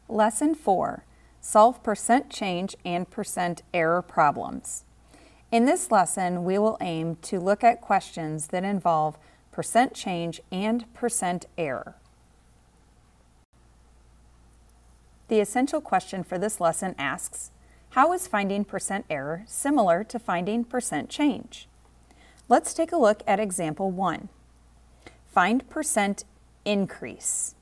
Lesson 4. Solve percent change and percent error problems. In this lesson, we will aim to look at questions that involve percent change and percent error. The essential question for this lesson asks, how is finding percent error similar to finding percent change? Let's take a look at example 1. Find percent increase.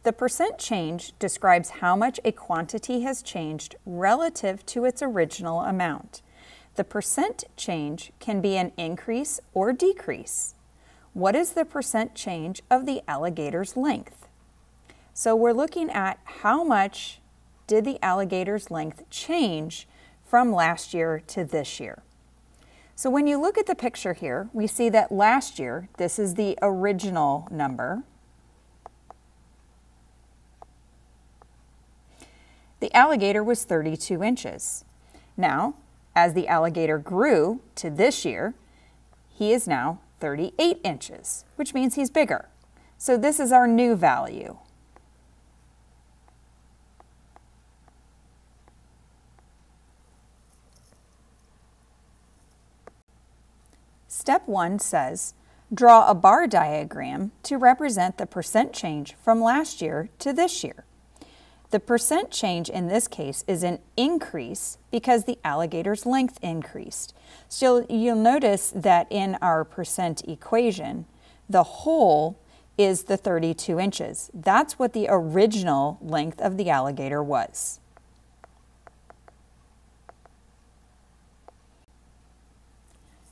The percent change describes how much a quantity has changed relative to its original amount. The percent change can be an increase or decrease. What is the percent change of the alligator's length? So we're looking at how much did the alligator's length change from last year to this year. So when you look at the picture here, we see that last year, this is the original number. The alligator was 32 inches. Now, as the alligator grew to this year, he is now 38 inches, which means he's bigger. So this is our new value. Step 1 says, draw a bar diagram to represent the percent change from last year to this year. The percent change in this case is an increase because the alligator's length increased. So you'll notice that in our percent equation, the whole is the 32 inches. That's what the original length of the alligator was.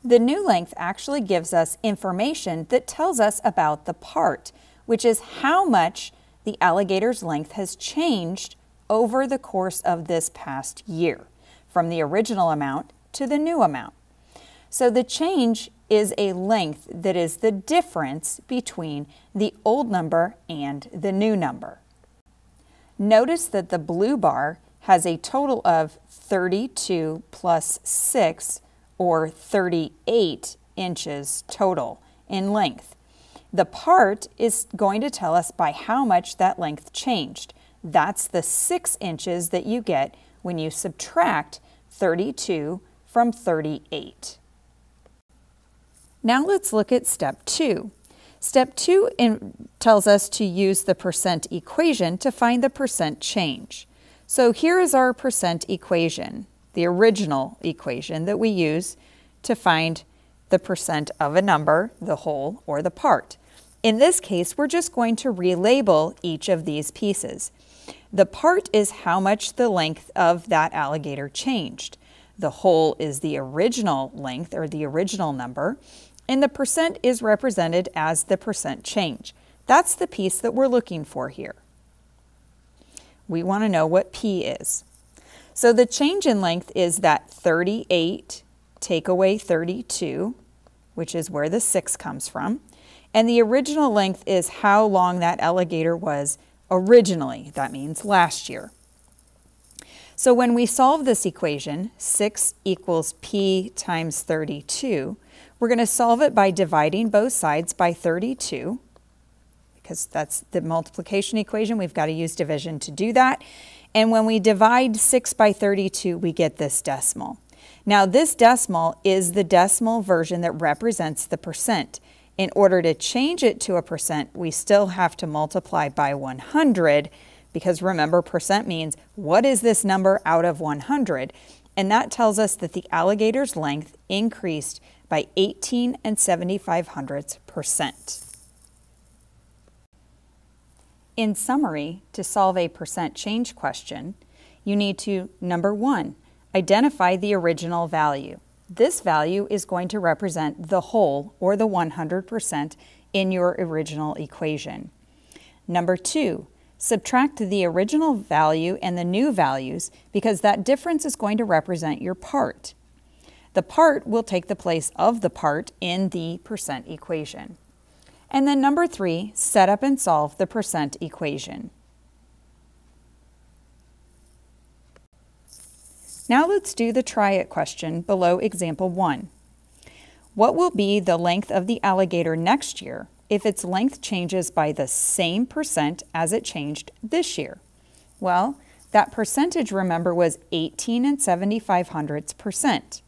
The new length actually gives us information that tells us about the part, which is how much the alligator's length has changed over the course of this past year, from the original amount to the new amount. So the change is a length that is the difference between the old number and the new number. Notice that the blue bar has a total of 32 plus 6, or 38 inches total in length. The part is going to tell us by how much that length changed. That's the 6 inches that you get when you subtract 32 from 38. Now let's look at step 2. Step 2 tells us to use the percent equation to find the percent change. So here is our percent equation, the original equation that we use to find the percent of a number, the whole, or the part. In this case, we're just going to relabel each of these pieces. The part is how much the length of that alligator changed. The whole is the original length, or the original number, and the percent is represented as the percent change. That's the piece that we're looking for here. We want to know what P is. So the change in length is that 38 take away 32, which is where the 6 comes from. And the original length is how long that alligator was originally. That means last year. So when we solve this equation, 6 equals P times 32, we're going to solve it by dividing both sides by 32, because that's the multiplication equation. We've got to use division to do that. And when we divide 6 by 32, we get this decimal. Now this decimal is the decimal version that represents the percent. In order to change it to a percent, we still have to multiply by 100, because remember, percent means what is this number out of 100? And that tells us that the alligator's length increased by 18 7/75%. In summary, to solve a percent change question, you need to, number 1, identify the original value. This value is going to represent the whole, or the 100%, in your original equation. Number 2, subtract the original value and the new values, because that difference is going to represent your part. The part will take the place of the part in the percent equation. And then number 3, set up and solve the percent equation. Now let's do the try it question below example 1. What will be the length of the alligator next year if its length changes by the same percent as it changed this year? Well, that percentage, remember, was 18 7/75%,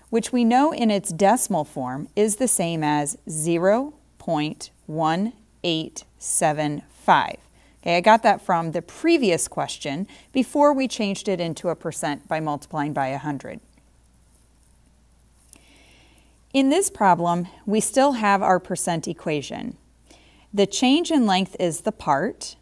which we know in its decimal form is the same as 0.1875. Okay, I got that from the previous question before we changed it into a percent by multiplying by 100. In this problem, we still have our percent equation. The change in length is the part.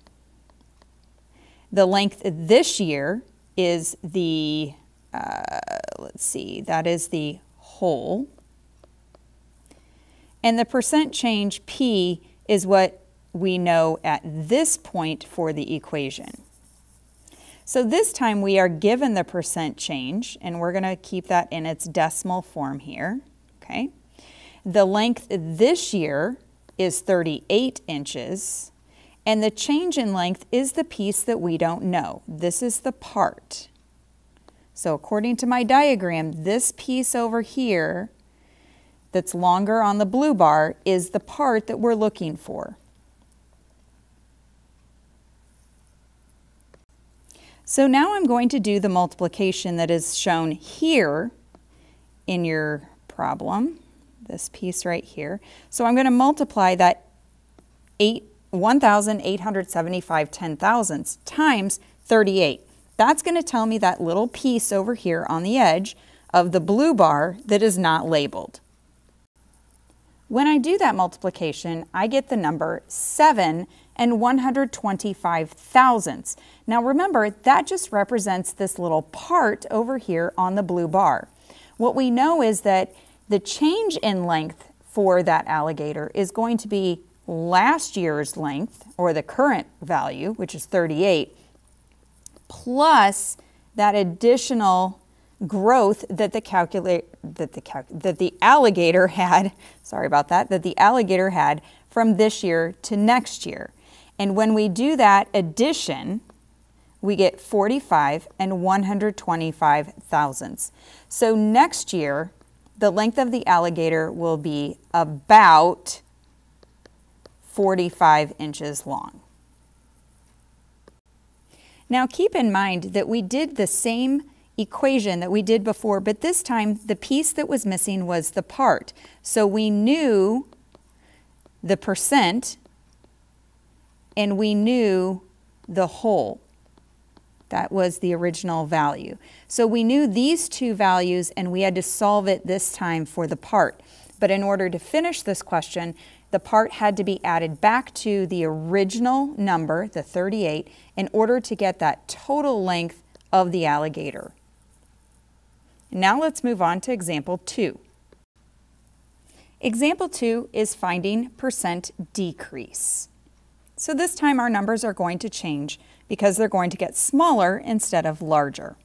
The length this year is the, that is the whole. And the percent change P is what we know at this point for the equation. So this time we are given the percent change, and we're going to keep that in its decimal form here. Okay. The length this year is 38 inches, and the change in length is the piece that we don't know. This is the part. So according to my diagram, this piece over here that's longer on the blue bar is the part that we're looking for. So now I'm going to do the multiplication that is shown here in your problem, this piece right here. So I'm going to multiply that 1,875 10,000ths times 38. That's going to tell me that little piece over here on the edge of the blue bar that is not labeled. When I do that multiplication, I get the number 7 125 thousandths. Now remember, that just represents this little part over here on the blue bar. What we know is that the change in length for that alligator is going to be last year's length, or the current value, which is 38, plus that additional growth that the alligator had, sorry about that, that the alligator had from this year to next year. And when we do that addition, we get 45 125 thousandths. So next year, the length of the alligator will be about 45 inches long. Now keep in mind that we did the same equation that we did before, but this time the piece that was missing was the part. So we knew the percent and we knew the whole. That was the original value. So we knew these two values and we had to solve it this time for the part. But in order to finish this question, the part had to be added back to the original number, the 38, in order to get that total length of the alligator. Now let's move on to example 2. Example 2 is finding percent decrease. So this time our numbers are going to change because they're going to get smaller instead of larger.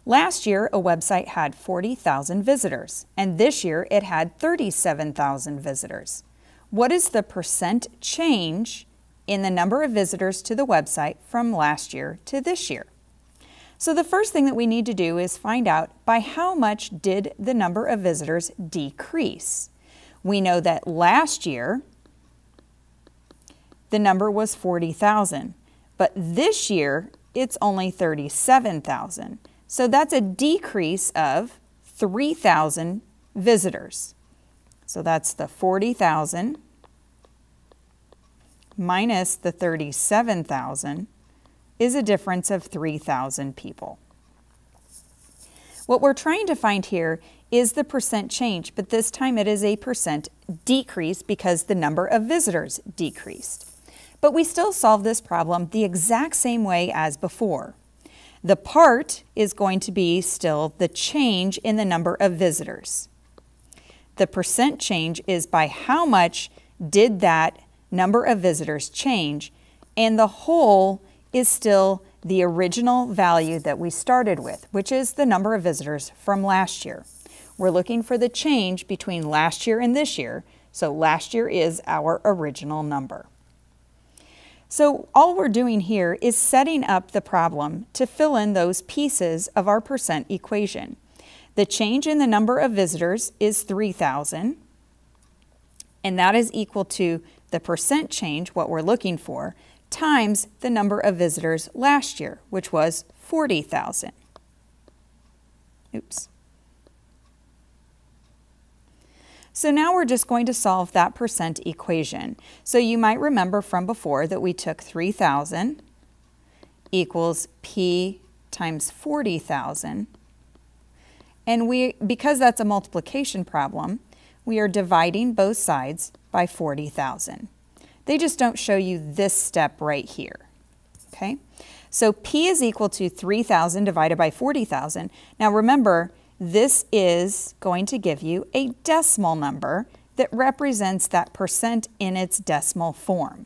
Last year, a website had 40,000 visitors, and this year it had 37,000 visitors. What is the percent change in the number of visitors to the website from last year to this year? So the first thing that we need to do is find out by how much did the number of visitors decrease. We know that last year the number was 40,000, but this year it's only 37,000. So that's a decrease of 3,000 visitors. So that's the 40,000 minus the 37,000 is a difference of 3,000 people. What we're trying to find here is the percent change, but this time it is a percent decrease because the number of visitors decreased. But we still solve this problem the exact same way as before. The part is going to be still the change in the number of visitors. The percent change is by how much did that number of visitors change, and the whole is still the original value that we started with, which is the number of visitors from last year. We're looking for the change between last year and this year, so last year is our original number. So all we're doing here is setting up the problem to fill in those pieces of our percent equation. The change in the number of visitors is 3,000. and that is equal to the percent change, what we're looking for, times the number of visitors last year, which was 40,000. Oops. So now we're just going to solve that percent equation. So you might remember from before that we took 3,000 equals P times 40,000. And because that's a multiplication problem, we are dividing both sides by 40,000. They just don't show you this step right here. Okay? So P is equal to 3,000 divided by 40,000. Now remember, this is going to give you a decimal number that represents that percent in its decimal form,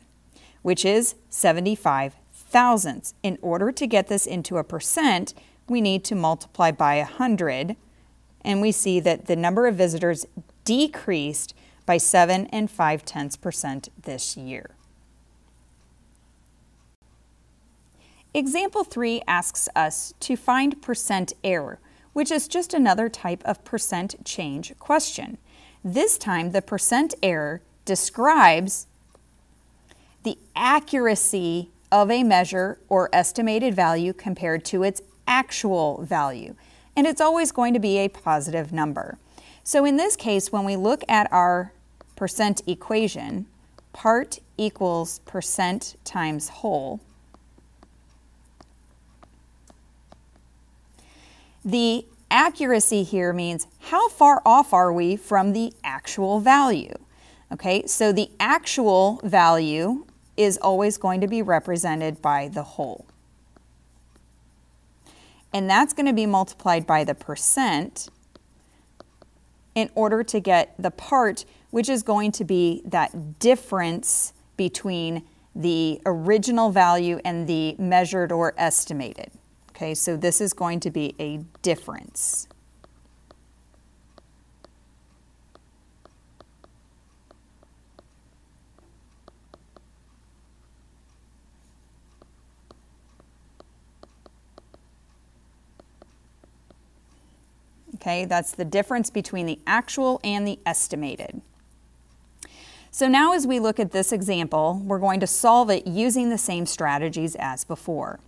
which is 75 thousandths. In order to get this into a percent, we need to multiply by 100, and we see that the number of visitors decreased by 7 5/10% this year. Example 3 asks us to find percent error, which is just another type of percent change question. This time, the percent error describes the accuracy of a measure or estimated value compared to its actual value, and it's always going to be a positive number. So in this case, when we look at our percent equation, part equals percent times whole, the accuracy here means how far off are we from the actual value. Okay, so the actual value is always going to be represented by the whole. And that's going to be multiplied by the percent in order to get the part, which is going to be that difference between the original value and the measured or estimated. Okay, so this is going to be a difference. Okay, that's the difference between the actual and the estimated. So now as we look at this example, we're going to solve it using the same strategies as before.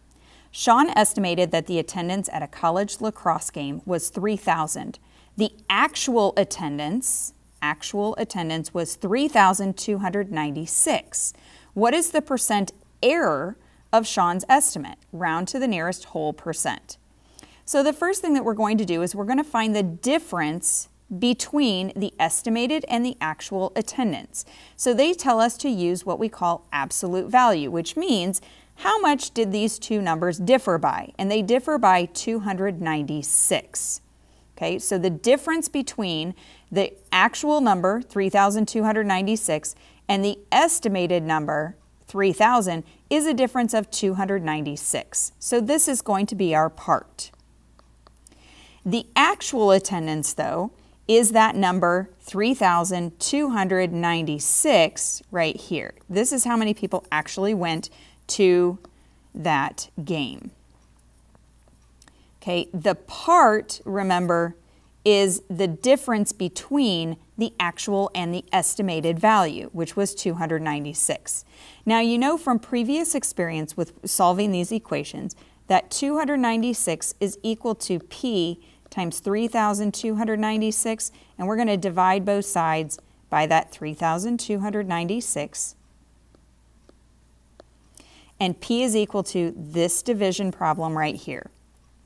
Sean estimated that the attendance at a college lacrosse game was 3,000. The actual attendance was 3,296. What is the percent error of Sean's estimate? Round to the nearest whole percent. So the first thing that we're going to do is we're going to find the difference between the estimated and the actual attendance. So they tell us to use what we call absolute value, which means how much did these two numbers differ by? And they differ by 296. Okay, so the difference between the actual number, 3,296, and the estimated number, 3,000, is a difference of 296. So this is going to be our part. The actual attendance, though, is that number 3,296 right here. This is how many people actually went to that game. Okay, the part, remember, is the difference between the actual and the estimated value, which was 296. Now, you know from previous experience with solving these equations that 296 is equal to P times 3,296, and we're going to divide both sides by that 3,296. And P is equal to this division problem right here.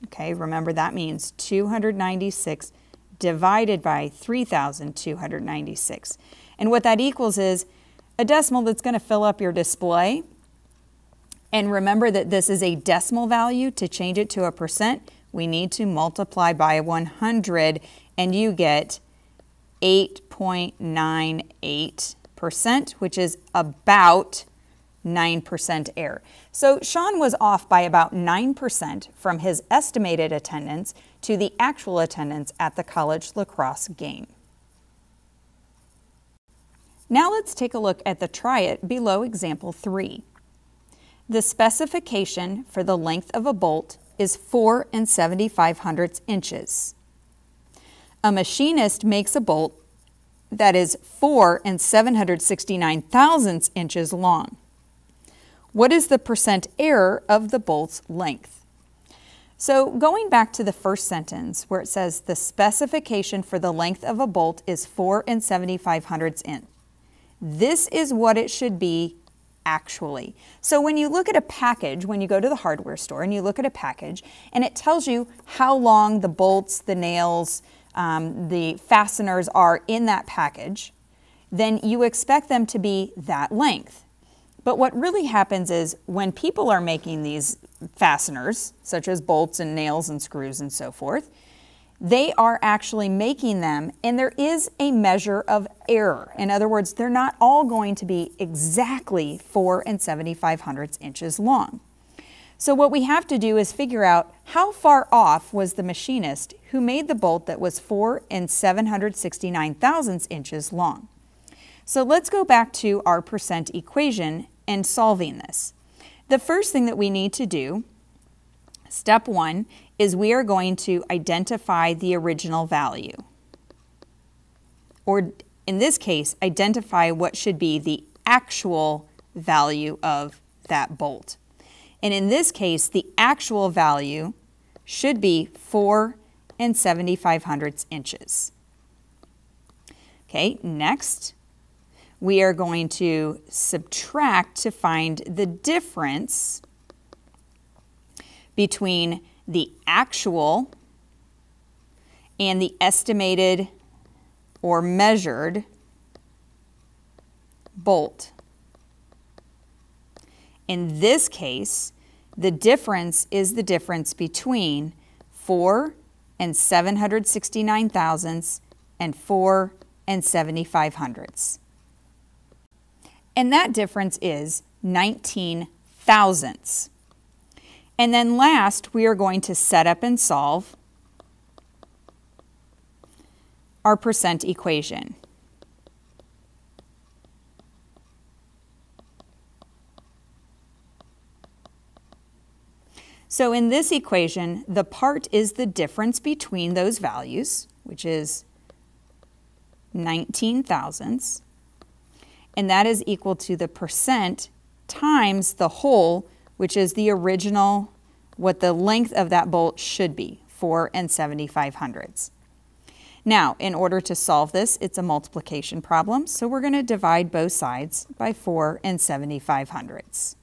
Okay, remember that means 296 divided by 3,296. And what that equals is a decimal that's going to fill up your display. And remember that this is a decimal value. To change it to a percent, we need to multiply by 100, and you get 8.98%, which is about 9% error. So Sean was off by about 9% from his estimated attendance to the actual attendance at the college lacrosse game. Now let's take a look at the try it below example 3. The specification for the length of a bolt is 4 75/100 inches. A machinist makes a bolt that is 4 and 769 thousandths inches long. What is the percent error of the bolt's length? So going back to the first sentence where it says the specification for the length of a bolt is 4 and 75 hundredths inch. This is what it should be actually. So when you look at a package, when you go to the hardware store and you look at a package and it tells you how long the bolts, the nails, the fasteners are in that package, then you expect them to be that length. But what really happens is when people are making these fasteners, such as bolts and nails and screws and so forth, they are actually making them, and there is a measure of error. In other words, they're not all going to be exactly 4 and 75 hundredths inches long. So what we have to do is figure out how far off was the machinist who made the bolt that was 4 and 769 thousandths inches long. So let's go back to our percent equation and solving this. The first thing that we need to do, step 1, is we are going to identify the original value. Or in this case, identify what should be the actual value of that bolt. And in this case, the actual value should be 4 and 75 hundredths inches. Okay, next, we are going to subtract to find the difference between the actual and the estimated or measured bolt. In this case, the difference is the difference between 4 and 769 thousandths and 4 and 75 hundredths. And that difference is 19 thousandths. And then last, we are going to set up and solve our percent equation. So in this equation, the part is the difference between those values, which is 19 thousandths, and that is equal to the percent times the whole, which is the original, what the length of that bolt should be, 4 and 75 hundredths. Now, in order to solve this, it's a multiplication problem, so we're going to divide both sides by 4 and 75 hundredths.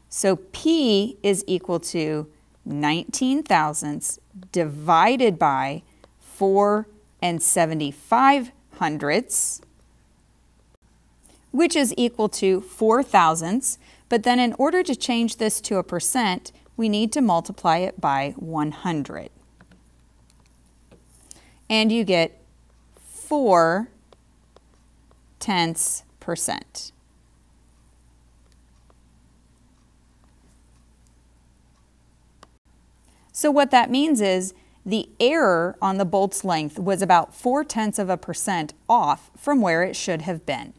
So P is equal to 19 thousandths divided by 4 and 75 hundredths, which is equal to 4 thousandths. But then in order to change this to a percent, we need to multiply it by 100. And you get 0.4%. So what that means is the error on the bolt's length was about 0.4% off from where it should have been.